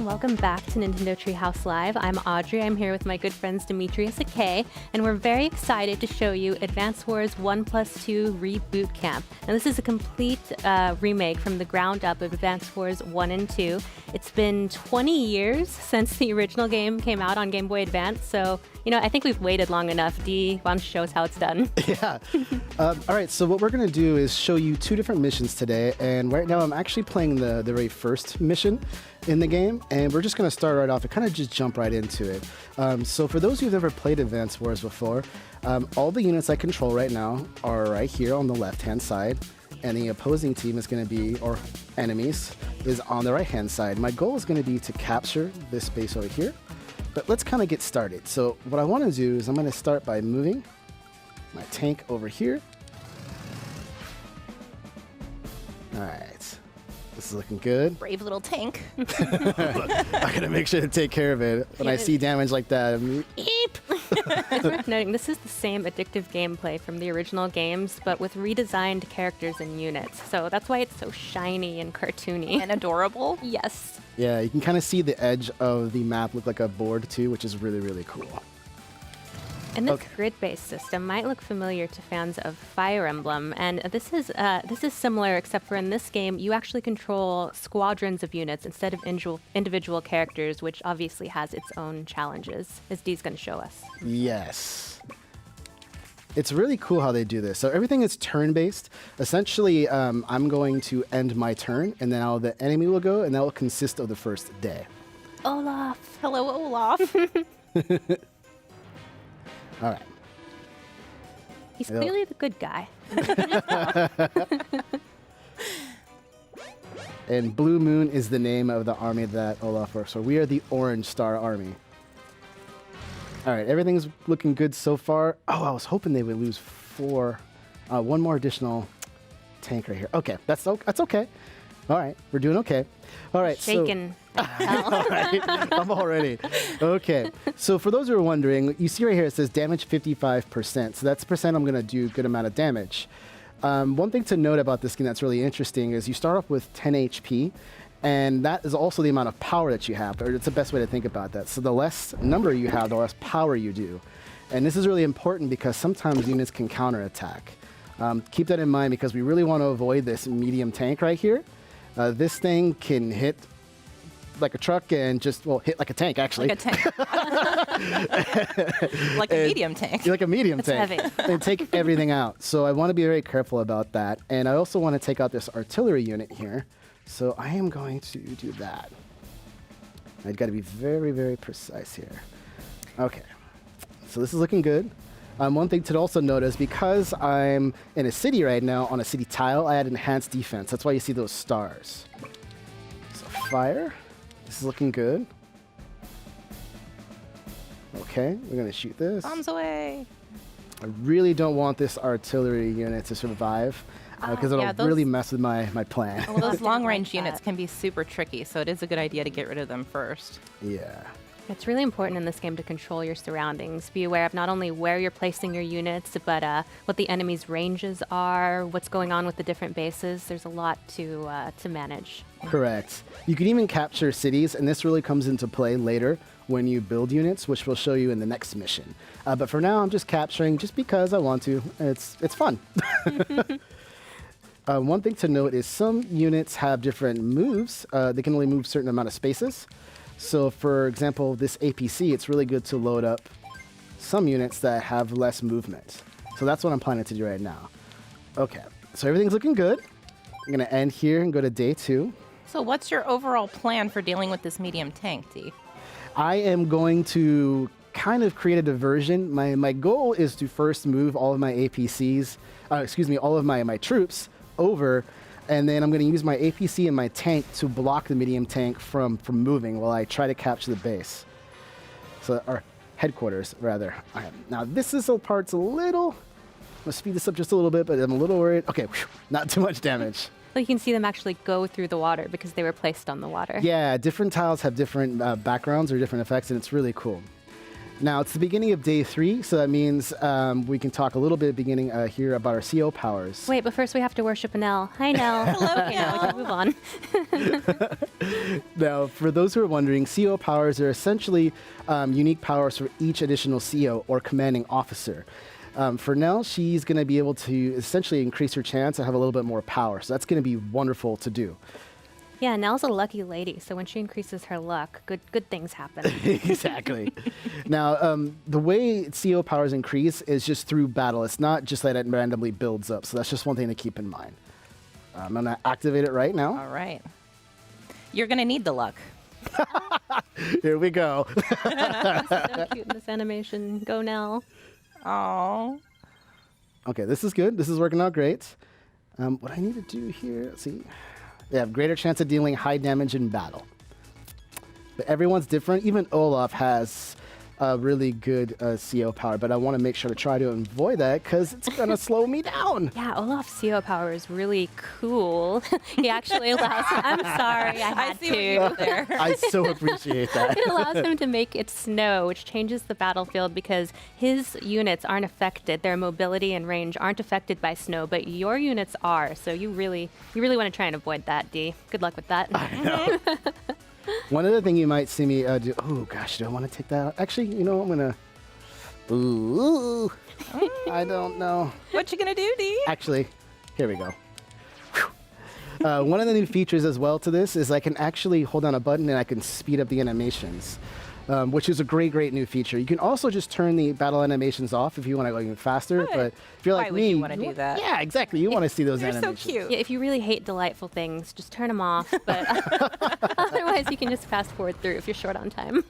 everyone. Welcome back to Nintendo Treehouse Live. I'm Audrey. I'm here with my good friends Demetrius and Kay, and we're very excited to show you Advance Wars 1+2 Reboot Camp. Now, this is a complete remake from the ground up of Advance Wars 1 and 2. It's been 20 years since the original game came out on Game Boy Advance, so, I think we've waited long enough. Dee, why don't you show us how it's done? Yeah. All right, so what we're going to do is show you two different missions today, and right now I'm actually playing the very first mission in the game, and we're just going to start right off and kind of just jump right into it. So for those who've never played Advance Wars before, all the units I control right now are right here on the left-hand side, and the opposing team is going to be, or enemies, is on the right-hand side. My goal is going to be to capture this base over here, but let's kind of get started. So what I want to do is I'm going to start by moving my tank over here. All right. This is looking good. Brave little tank. I gotta make sure to take care of it. When I see damage like that, I'm eep. It's worth noting, this is the same addictive gameplay from the original games, but with redesigned characters and units. So that's why it's so shiny and cartoony. And adorable. Yes. Yeah, you can kind of see the edge of the map look like a board too, which is really, really cool. And this grid-based system might look familiar to fans of Fire Emblem, and this is similar, except for in this game, you actually control squadrons of units instead of individual characters, which obviously has its own challenges, as Dee's going to show us. Yes. It's really cool how they do this. So everything is turn-based. Essentially, I'm going to end my turn, and then the enemy will go, and that will consist of the first day. Olaf. Hello, Olaf. All right. He's clearly the good guy. And Blue Moon is the name of the army that Olaf works for. We are the Orange Star Army. All right, everything's looking good so far. Oh, I was hoping they would lose one more additional tank right here. Okay, that's okay. All right, we're doing okay. All right, Shaken. All right, I'm all ready. Okay, so for those who are wondering, you see right here it says damage 55%. So that's percent I'm going to do a good amount of damage. One thing to note about this skin that's really interesting is you start off with 10 HP, and that is also the amount of power that you have, or it's the best way to think about that. So the less number you have, the less power you do. And this is really important because sometimes units can counterattack. Keep that in mind because we really want to avoid this medium tank right here. This thing can hit like a truck and hit like a tank, actually. Like a tank. Like a medium tank. Like a medium tank. Heavy. And take everything out. So I want to be very careful about that. And I also want to take out this artillery unit here. So I am going to do that. I've got to be very, very precise here. Okay. So this is looking good. One thing to also notice, because I'm in a city right now, on a city tile, I add enhanced defense. That's why you see those stars. So fire. This is looking good. Okay, we're going to shoot this. Bombs away. I really don't want this artillery unit to survive, because it'll really mess with my plan. Well, those long-range units can be super tricky, so it is a good idea to get rid of them first. Yeah. It's really important in this game to control your surroundings. Be aware of not only where you're placing your units, but what the enemy's ranges are, what's going on with the different bases. There's a lot to manage. Correct. You can even capture cities, and this really comes into play later when you build units, which we'll show you in the next mission. But for now, I'm just capturing just because I want to. It's fun. One thing to note is some units have different moves. They can only move a certain amount of spaces. So for example, this APC, it's really good to load up some units that have less movement. So that's what I'm planning to do right now. Okay, so everything's looking good. I'm going to end here and go to day 2. So what's your overall plan for dealing with this medium tank, Dee? I am going to kind of create a diversion. My goal is to first move all of my APCs, all of my troops over, and then I'm going to use my APC and my tank to block the medium tank from moving while I try to capture the base. So, our headquarters, rather. Okay. Now, this is a part's a little... I'm going to speed this up just a little bit, but I'm a little worried. Okay, not too much damage. Well, you can see them actually go through the water because they were placed on the water. Yeah, different tiles have different backgrounds or different effects, and it's really cool. Now, it's the beginning of day 3, so that means we can talk a little bit beginning here about our CO powers. Wait, but first we have to worship Nell. Hi, Nell. Hello, Okay, now we can move on. Now, for those who are wondering, CO powers are essentially unique powers for each additional CO or commanding officer. For Nell, she's going to be able to essentially increase her chance to have a little bit more power, so that's going to be wonderful to do. Yeah, Nell's a lucky lady, so when she increases her luck, good things happen. Exactly. Now, the way CO powers increase is just through battle. It's not just that it randomly builds up. So that's just one thing to keep in mind. I'm going to activate it right now. All right. You're going to need the luck. Here we go. So cute in this animation. Go, Nell. Oh. Okay, this is good. This is working out great. What I need to do here, let's see. They have greater chance of dealing high damage in battle. But everyone's different. Even Olaf has a really good CO power, but I want to make sure to try to avoid that because it's going to slow me down. Yeah, Olaf's CO power is really cool. He actually allows him. I'm sorry, I had see to. what you did there. I so appreciate that. It allows him to make it snow, which changes the battlefield because his units aren't affected. Their mobility and range aren't affected by snow, but your units are. So you really want to try and avoid that, Dee. Good luck with that. I know. One other thing you might see me do. Oh gosh, do I want to take that out? Actually, you know, I'm gonna. Ooh, I don't know. What you going to do, Dee? Actually, here we go. One of the new features as well to this is I can actually hold down a button and I can speed up the animations, which is a great new feature. You can also just turn the battle animations off if you want to go even faster. Good. But if you're Why like would me, you wanna do that? Yeah, exactly. You want to see those They're so animations. cute. Yeah, if you really hate delightful things, just turn them off. But otherwise, you can just fast forward through if you're short on time.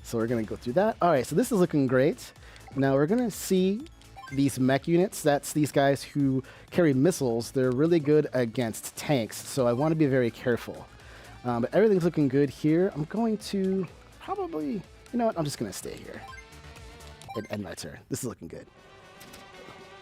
So we're going to go through that. All right, so this is looking great. Now we're going to see these mech units. That's these guys who carry missiles. They're really good against tanks, so I want to be very careful. But everything's looking good here. I'm going to probably, you know what, I'm just going to stay here and end my turn. This is looking good.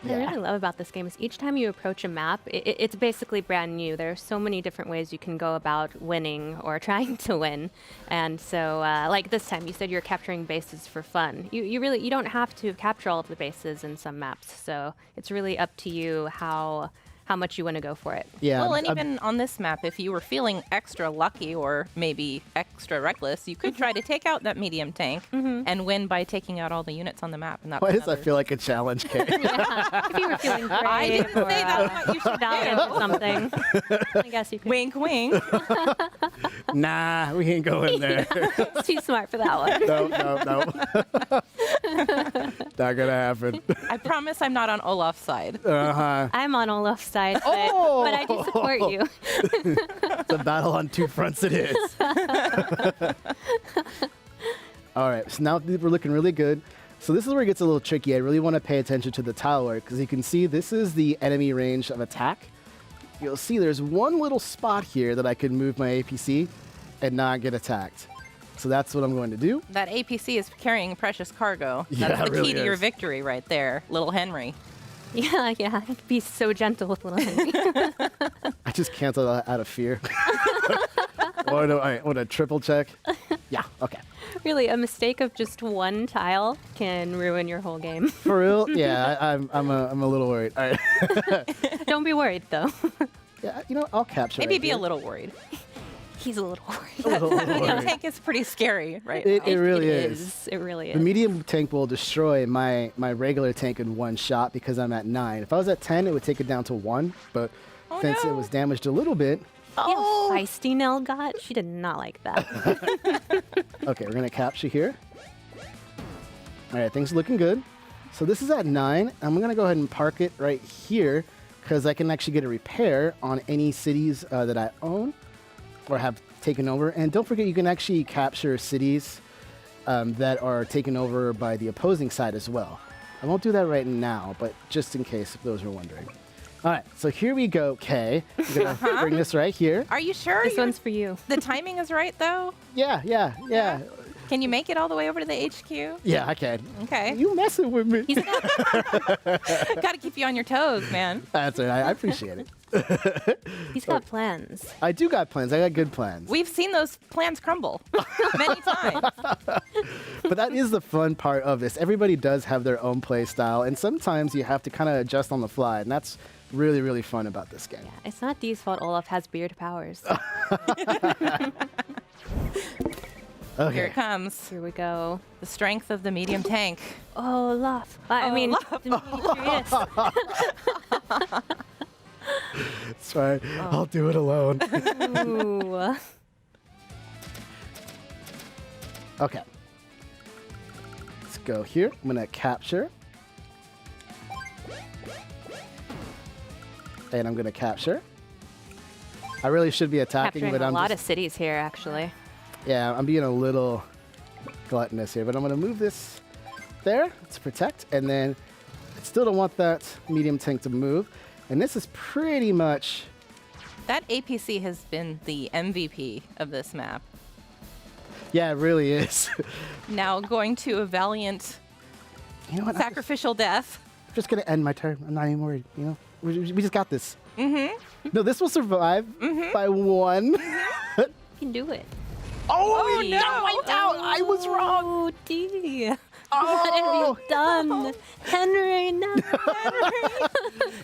What I really love about this game is each time you approach a map, it's basically brand new. There are so many different ways you can go about winning or trying to win. And so, like this time, you said you're capturing bases for fun. You don't have to capture all of the bases in some maps. So it's really up to you how much you want to go for it. Yeah. Well, and even on this map, if you were feeling extra lucky or maybe extra reckless, you could try to take out that medium tank and win by taking out all the units on the map. And that's Why does that another- feel like a challenge, Kate? Yeah, if you were feeling brave I didn't or say that's what you should valiant do. or something, I guess you could. Wink, wink. Nah, we ain't going there. It's too smart for that one. No. Not gonna happen. I promise I'm not on Olaf's side. Uh-huh. I'm on Olaf's side, but I do support you. It's a battle on two fronts it is. All right, so now we're looking really good. So this is where it gets a little tricky. I really want to pay attention to the tile work because you can see this is the enemy range of attack. You'll see there's one little spot here that I can move my APC and not get attacked. So that's what I'm going to do. That APC is carrying precious cargo. Yeah, That's it the really key to your is. victory right there, little Henry. Yeah. Be so gentle with little Henry. I just cancel that out of fear. All right, want a triple check? Yeah, okay. Really, a mistake of just one tile can ruin your whole game. For real? Yeah, I'm a little worried. All right. Don't be worried, though. Yeah, you know, I'll capture Maybe right be here. a little worried. He's a little worried. A little Having a worried. tank is pretty scary, right? It now. really It is. It really The is. medium tank will destroy my regular tank in one shot because I'm at 9. If I was at 10, it would take it down to 1. But Oh, since no. it was damaged a little bit, See how feisty Nell got? She did not like that. okay, we're gonna capture here. All right, things are looking good. So this is at 9. I'm gonna go ahead and park it right here because I can actually get a repair on any cities that I own or have taken over. And don't forget, you can actually capture cities that are taken over by the opposing side as well. I won't do that right now, but just in case, if those are wondering. All right, so here we go, Kay. I'm gonna bring this right here. Are you sure? This you're- one's for you. The timing is right, though? Yeah. Can you make it all the way over to the HQ? Yeah, I can. Okay. You messing with me? He's got, Got to keep you on your toes, man. That's all right. I appreciate it. he's got plans. I do got plans. I got good plans. We've seen those plans crumble many times. But that is the fun part of this. Everybody does have their own play style, and sometimes you have to kind of adjust on the fly, and that's really, really fun about this game. Yeah, it's not Dee's fault Olaf has beard powers. Okay. Here it comes. Here we go. The strength of the medium tank. Olaf. I mean, Demetrius. That's right. I'll do it alone. Ooh. Okay. Let's go here. I'm going to capture. And I'm going to capture. I really should be attacking, Capturing but a I'm lot just, of cities here, actually. yeah, I'm being a little gluttonous here, but I'm going to move this there to protect, and then I still don't want that medium tank to move. And this is pretty much, That APC has been the MVP of this map. yeah, it really is. Now going to a valiant You know what? sacrificial death. I'm just going to end my turn. I'm not even worried, you know? We just got this. Mm-hmm. No, this will survive by one. You can do it. Oh, no! wiped out. I was wrong. Oh, Dee. Oh. What have you done? Henry, no.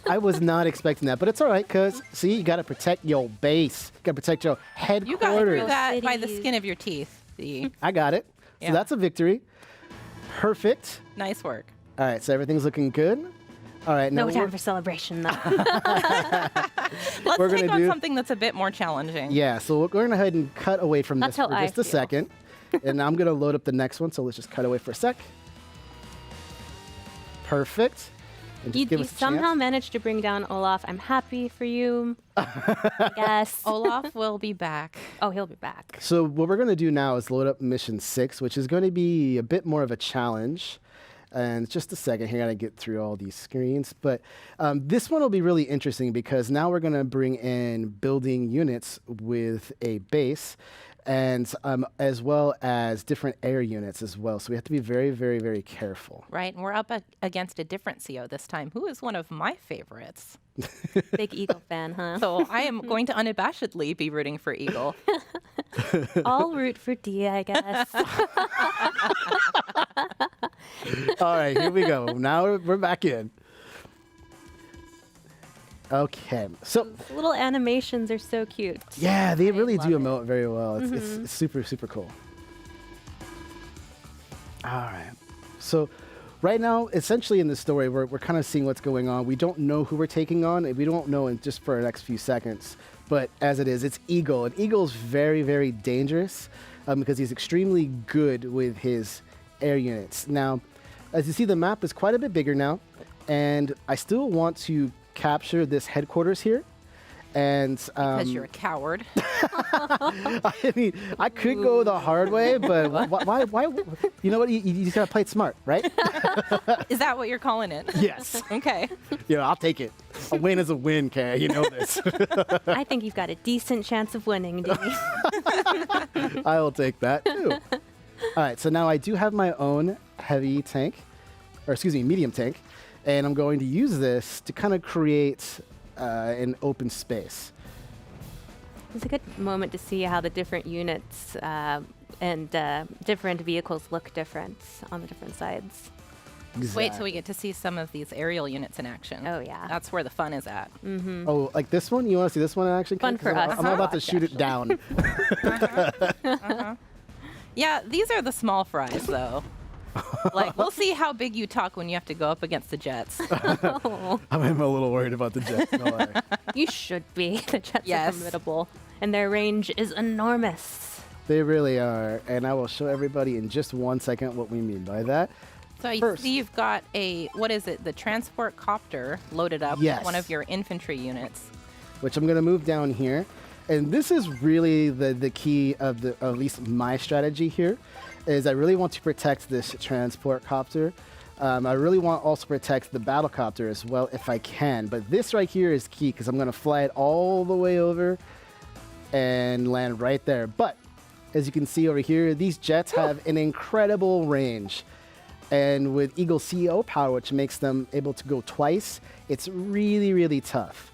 I was not expecting that, but it's all right, because, see, you got to protect your base. You got to protect your headquarters. You got through that by the Cities. skin of your teeth. The I got it. Yeah. So that's a victory. Perfect. nice work. All right, so everything's looking good. All right, now No time we're- for celebration, though. Let's We're take gonna on do- something that's a bit more challenging. Yeah, so we're going to go ahead and cut away from That's this how for I just a feel. second. And I'm going to load up the next one, so let's just cut away for a sec. Perfect. And just You, give you us a somehow chance. managed to bring down Olaf. I'm happy for you. I guess. Olaf will be back. Oh, he'll be back. So what we're going to do now is load up mission 6, which is going to be a bit more of a challenge. And just a second here, I gotta get through all these screens. But this one will be really interesting because now we're gonna bring in building units with a base, and as well as different air units as well. So we have to be very, very, very careful. Right, and we're up against a different CO this time, who is one of my favorites. Big Eagle fan, huh? So I am going to unabashedly be rooting for Eagle. I'll root for D, I guess. All right, here we go. Now we're back in. Okay, so Little animations are so cute. yeah, they really love do it. emote very well. It's super, super cool. All right. So right now, essentially in the story, we're kind of seeing what's going on. We don't know who we're taking on. And we don't know in just for the next few seconds. But as it is, it's Eagle. And Eagle's very, very dangerous because he's extremely good with his air units. Now, as you see, the map is quite a bit bigger now. And I still want to capture this headquarters here. And Because you're a coward. I mean, I could go the hard way, but why? You know what? You just gotta play it smart, right? Is that what you're calling it? Yes. Okay. You know, I'll take it. A win is a win, Kay. You know this. I think you've got a decent chance of winning, D. I will take that too. All right. So now I do have my own heavy tank, or excuse me, medium tank, and I'm going to use this to kind of create an open space. It's a good moment to see how the different units and different vehicles look different on the different sides. Wait till we get to see some of these aerial units in action. Oh, yeah. That's where the fun is at. Oh, like this one? You want to see this one in action? Fun Kay? 'Cause for us I'm to about to watch, shoot it down. Yeah, these are the small fries, though. Like, we'll see how big you talk when you have to go up against the jets. Oh, I'm a little worried about the Jets. No worry. you should be. The Jets Yes. are formidable, and their range is enormous. They really are, and I will show everybody in just 1 second what we mean by that. So I First. see you've got what is it, the transport copter loaded up Yes. with one of your infantry units. Which I'm going to move down here. And this is really the key of at least my strategy here, is I really want to protect this transport copter. I really want to also protect the battle copter as well if I can. But this right here is key because I'm going to fly it all the way over and land right there. But As you can see over here, these jets have an incredible range. And with Eagle's CEO power, which makes them able to go twice, it's really, really tough.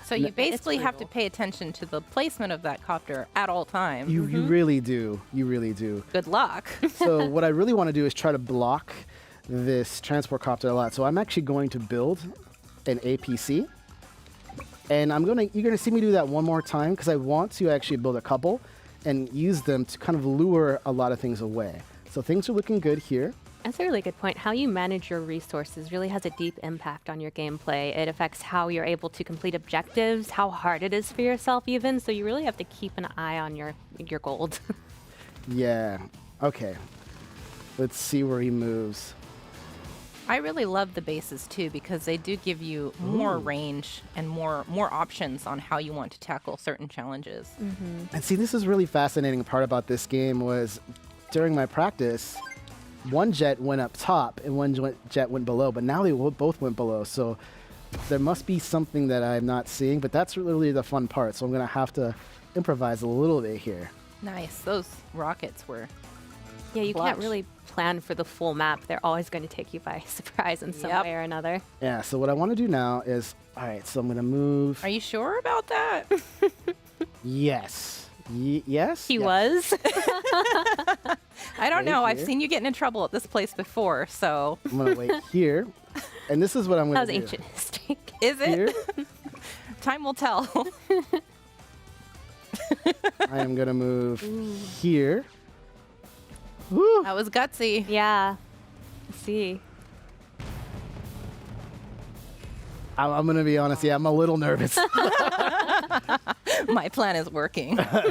So you basically have to pay attention to the placement of that copter at all times. You really do. You really do. Good luck. So what I really want to do is try to block this transport copter a lot. So I'm actually going to build an APC. And you're gonna see me do that one more time because I want to actually build a couple and use them to kind of lure a lot of things away. So things are looking good here. That's a really good point. How you manage your resources really has a deep impact on your gameplay. It affects how you're able to complete objectives, how hard it is for yourself even. So you really have to keep an eye on your gold. Yeah. Okay. Let's see where he moves. I really love the bases too because they do give you more range and more options on how you want to tackle certain challenges. And see, this is really fascinating part about this game was during my practice, one jet went up top and one jet went below, but now they both went below. So there must be something that I'm not seeing, but that's really the fun part. So I'm going to have to improvise a little bit here. Nice. Those rockets were Yeah, you can't clutch. really plan for the full map. They're always going to take you by surprise in some way or another. Yeah, so what I want to do now is, all right, so I'm going to move. Are you sure about that? Yes. Yes? He Yes. was. I don't know. I've here. seen you get into trouble at this place before, so I'm going to wait here. And this is what I'm That going was to do. ancient history. is it? Here, Time will tell. I am going to move here. Woo. That was gutsy. Yeah. I see. I'm going to be honest. Yeah, I'm a little nervous. My plan is working. All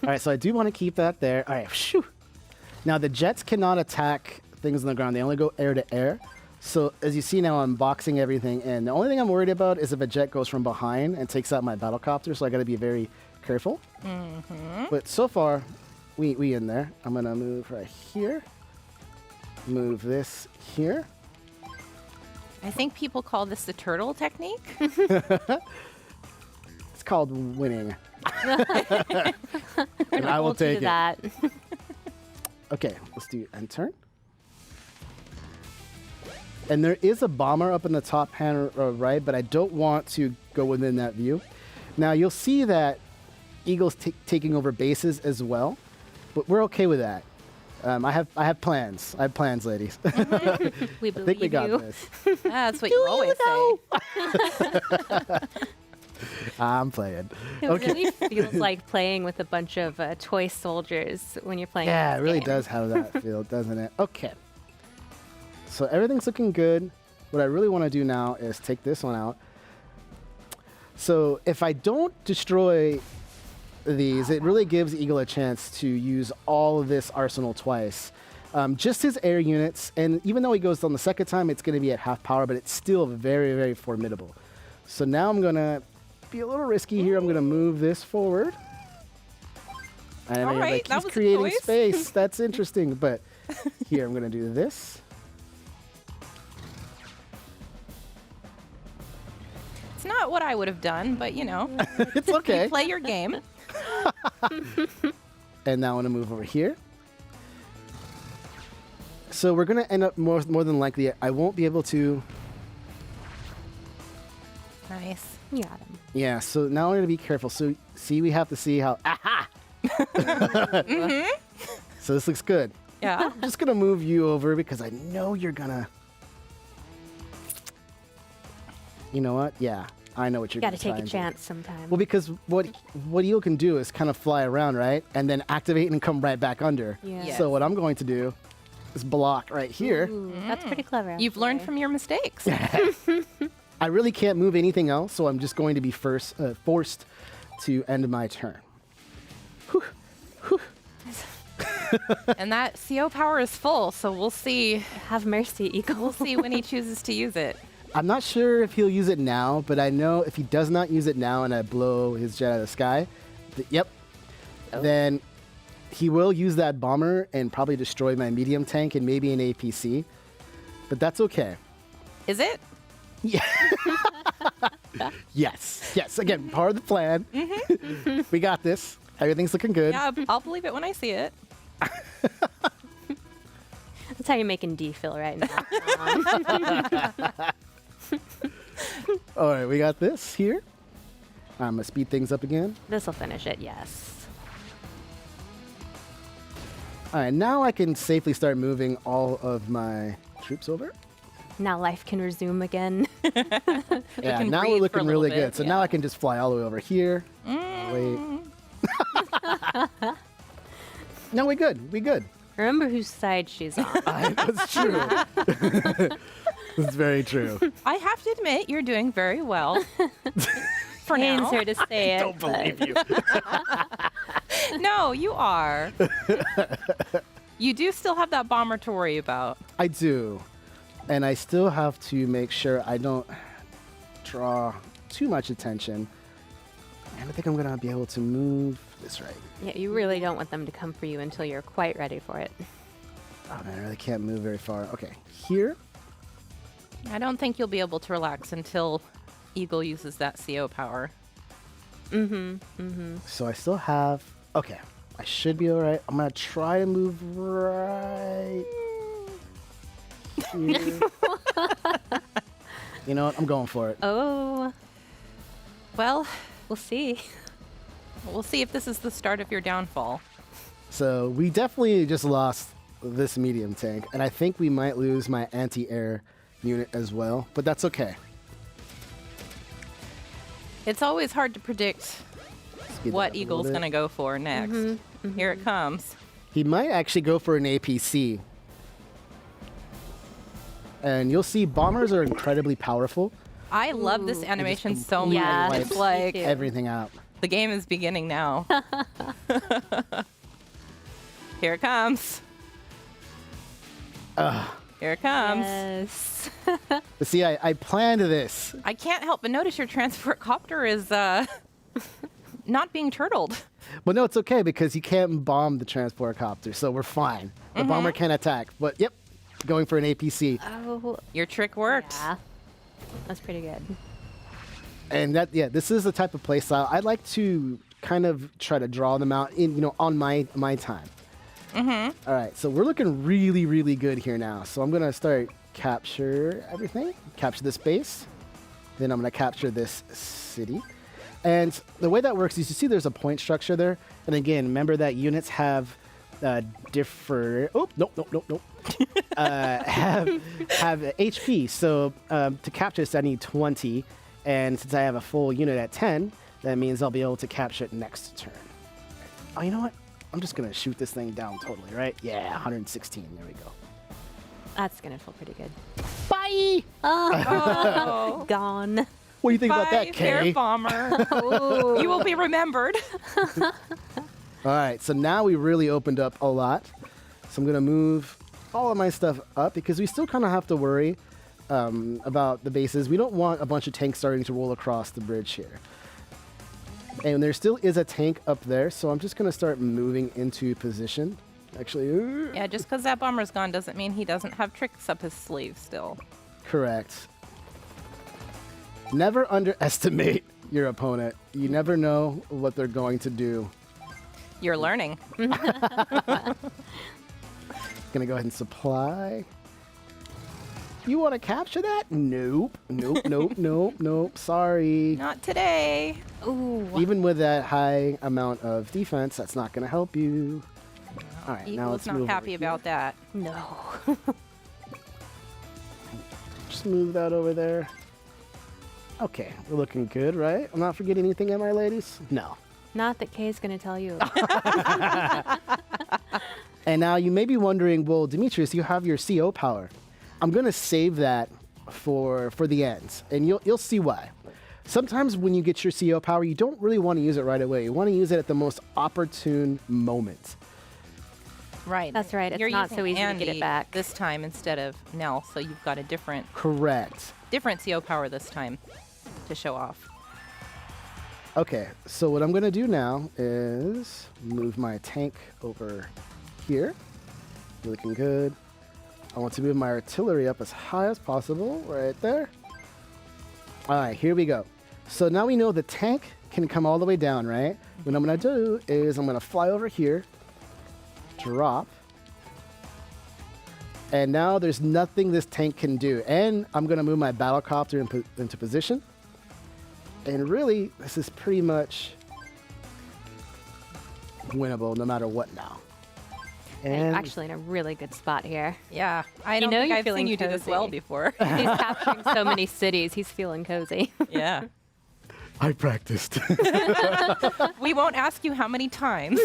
right, so I do want to keep that there. All right, shoo. Now, the jets cannot attack things on the ground. They only go air to air. So as you see now, I'm boxing everything in. The only thing I'm worried about is if a jet goes from behind and takes out my battlecopter, so I got to be very careful. But so far, we in there. I'm going to move right here. Move this here. I think people call this the turtle technique. It's called winning. We're And not I will able to do take it. that. Okay, let's do end turn. And there is a bomber up in the top hand right, but I don't want to go within that view. Now you'll see that Eagle's taking over bases as well, but we're okay with that. I have plans. I have plans, ladies. We I believe think we got you. this. That's what you always say. I'm playing. It Okay. really feels like playing with a bunch of toy soldiers when you're playing. Yeah, this it really game. does have that feel, doesn't it? Okay. So everything's looking good. What I really want to do now is take this one out. So if I don't destroy these, it really gives Eagle a chance to use all of this arsenal twice. Just his air units, and even though he goes on the second time, it's going to be at half power, but it's still very, very formidable. So now I'm going to be a little risky here. I'm going to move this forward. And All you're right, like, that he's was a creating choice. space. That's interesting. But here, I'm going to do this. It's not what I would have done, but you know, It's okay. you play your game. And now I'm going to move over here. So we're going to end up more than likely, I won't be able to. Nice. You got him. Yeah, so now I'm going to be careful. So see, we have to see how, aha! So this looks good. Yeah. I'm just going to move you over because I know you're going to. You know what? Yeah, I know what you're Got going to to take a chance sometime. Well, because what Eel can do is kind of fly around, right? And then activate and come right back under. Yeah. Yes. So what I'm going to do is block right here. Ooh, that's pretty clever. You've learned actually. from your mistakes. I really can't move anything else, so I'm just going to be forced to end my turn. Whew. And that CO power is full, so we'll see. Have mercy, Eagle. We'll see when he chooses to use it. I'm not sure if he'll use it now, but I know if he does not use it now and I blow his jet out of the sky, then he will use that bomber and probably destroy my medium tank and maybe an APC. But that's okay. Is it? Yes. Again, part of the plan. We got this. Everything's looking good. Yeah, I'll believe it when I see it. That's how you're making D feel right now. All right, we got this here. I'm going to speed things up again. This will finish it, yes. All right, now I can safely start moving all of my troops over. Now life can resume again. Yeah, can now breathe we're for a looking little really bit, good. So yeah. now I can just fly all the way over here. Wait. No, we good. We good. Remember whose side she's on. That's true. That's very true. I have to admit, you're doing very well. For Pains now. her to say it. Don't believe you. No, you are. You do still have that bomber to worry about. I do. And I still have to make sure I don't draw too much attention. And I think I'm going to be able to move this right. Yeah, you really don't want them to come for you until you're quite ready for it. Oh, man, I really can't move very far. Okay, here. I don't think you'll be able to relax until Eagle uses that CO power. So I still have... Okay, I should be all right. I'm going to try to move right here. You know what? I'm going for it. Oh, Well, we'll see. we'll see if this is the start of your downfall. So we definitely just lost this medium tank, and I think we might lose my anti-air unit as well, but that's okay. It's always hard to predict Speed that what up a Eagle's little going to bit. go for next. Here it comes. He might actually go for an APC. And you'll see bombers are incredibly powerful. I love this Ooh. animation just so much. completely Yeah, wipes It's like me too. Everything out. the game is beginning now. Here it comes. Here it comes. Yes. But see, I planned this. I can't help but notice your transport copter is not being turtled. But no, it's okay because he can't bomb the transport copter, so we're fine. The bomber can attack. But yep, going for an APC. Oh, Your trick worked. yeah. That's pretty good. And that, yeah, this is the type of play style I like to kind of try to draw them out in, on my time. All right, so we're looking really, really good here now. So I'm gonna start capture everything, capture this base, then I'm gonna capture this city. And the way that works is you see there's a point structure there. And again, remember that units have different. Oh, nope. Have HP. So to capture this, I need 20. And since I have a full unit at 10, that means I'll be able to capture it next turn. Oh, you know what? I'm just going to shoot this thing down totally, right? Yeah, 116. There we go. That's gonna feel pretty good. Bye! Oh. Gone. What do you think about Bye, that, fair Kay? bomber. You will be remembered. All right, so now we really opened up a lot. So I'm going to move all of my stuff up because we still kind of have to worry about the bases. We don't want a bunch of tanks starting to roll across the bridge here. And there still is a tank up there, so I'm just going to start moving into position. Actually, Yeah, just because that bomber's gone doesn't mean he doesn't have tricks up his sleeve still. correct. Never underestimate your opponent. You never know what they're going to do. You're learning. Gonna go ahead and supply. You want to capture that? Nope. Nope. Sorry. Not today. Ooh. Even with that high amount of defense, that's not going to help you. All right, now Eagle's let's not move happy over about that. No. here. Just move that over there. Okay, we're looking good, right? I'm not forgetting anything, am I, ladies? No. Not that Kay's gonna tell you. And now you may be wondering, well, Demetrius, you have your CO power. I'm going to save that for the end, and you'll see why. Sometimes when you get your CO power, you don't really want to use it right away. You want to use it at the most opportune moment. Right. That's right, it's You're not using so easy to get it Andy back. this time instead of Nell, so you've got a different Correct. CO power this time to show off. Okay, so what I'm going to do now is move my tank over here. Looking good. I want to move my artillery up as high as possible, right there. All right, here we go. So now we know the tank can come all the way down, right? What I'm going to do is I'm going to fly over here, drop, and now there's nothing this tank can do. And I'm going to move my battlecopter into position. And really, this is pretty much winnable no matter what now. You're And actually in a really good spot here. Yeah, I don't know think you're I've seen feeling you do this well cozy. before. He's capturing so many cities. He's feeling cozy. Yeah. I practiced. We won't ask you how many times.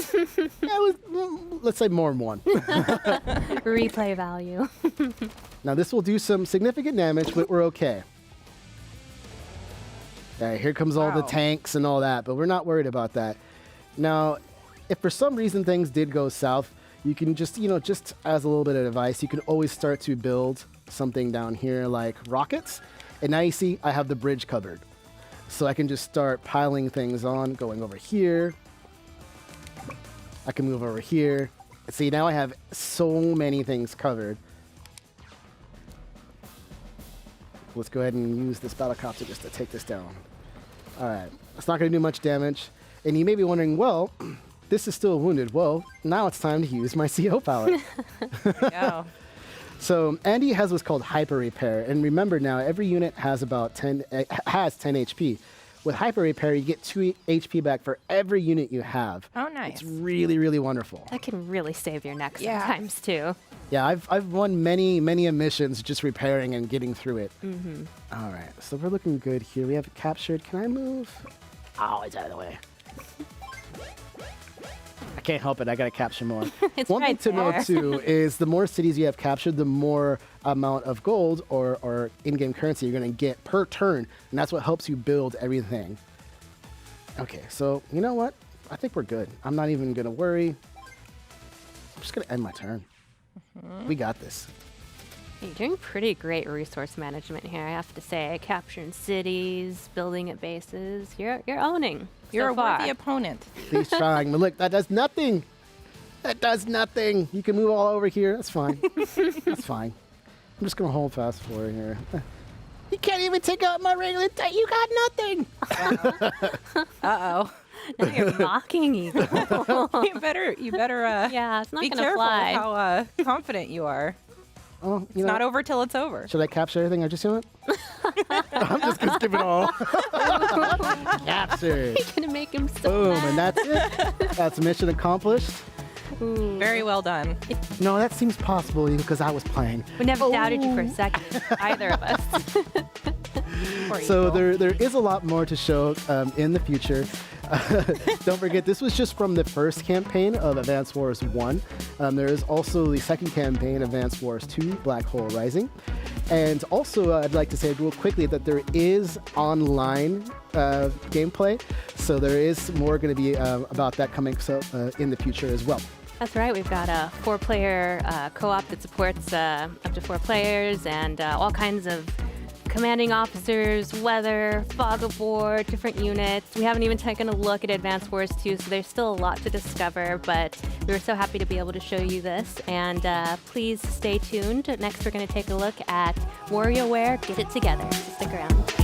Let's say more than one. Replay value. Now this will do some significant damage, but we're okay. All right, here comes all the Wow. tanks and all that, but we're not worried about that. Now, if for some reason things did go south, you can just, just as a little bit of advice, you can always start to build something down here like rockets. And now you see I have the bridge covered. So I can just start piling things on, going over here. I can move over here. See, now I have so many things covered. Let's go ahead and use this battlecopter just to take this down. All right, it's not going to do much damage. And you may be wondering, well, this is still wounded. Well, now it's time to use my CO palette. Yeah. So Andy has what's called hyper repair, and remember now every unit has about 10 HP. With hyper repair, you get 2 HP back for every unit you have. Oh, nice. It's really, really wonderful. That can really save your neck Yeah. sometimes, too. Yeah, I've won many missions just repairing and getting through it. All right, so we're looking good here. We have it captured. Can I move? Oh, it's out of the way. I can't help it. I got to capture more. It's One right thing to there. note, too, is the more cities you have captured, the more amount of gold or in-game currency you're going to get per turn. And that's what helps you build everything. Okay, so you know what? I think we're good. I'm not even going to worry. I'm just going to end my turn. We got this. You're doing pretty great resource management here, I have to say. Capturing cities, building at bases. You're owning. You're so a far. worthy opponent. He's trying. But look, that does nothing. That does nothing. You can move all over here. That's fine. That's fine. I'm just going to hold fast forward here. You can't even take out my regular tank. You got nothing. Uh-oh. Now you're mocking Eagle. You better Yeah, it's not be gonna careful fly. how confident you are. Oh, It's not over till it's over. Should I capture everything I just want? I'm just going to skip it all. Captured. Gonna make him so Boom, mad. and that's it. That's mission accomplished. Ooh. Very well done. No, that seems possible because I was playing. We never doubted you for Oh. a second, either of us. Poor So Eagle. there is a lot more to show in the future. Don't forget, this was just from the first campaign of Advance Wars 1. There is also the second campaign, Advance Wars 2, Black Hole Rising. And also, I'd like to say real quickly that there is online gameplay. So there is more going to be about that coming in the future as well. That's right. We've got a 4-player co-op that supports up to 4 players and all kinds of commanding officers, weather, fog of war, different units. We haven't even taken a look at Advance Wars 2, so there's still a lot to discover, but we were so happy to be able to show you this. And please stay tuned. Next, we're going to take a look at WarioWare Get It Together. So stick around.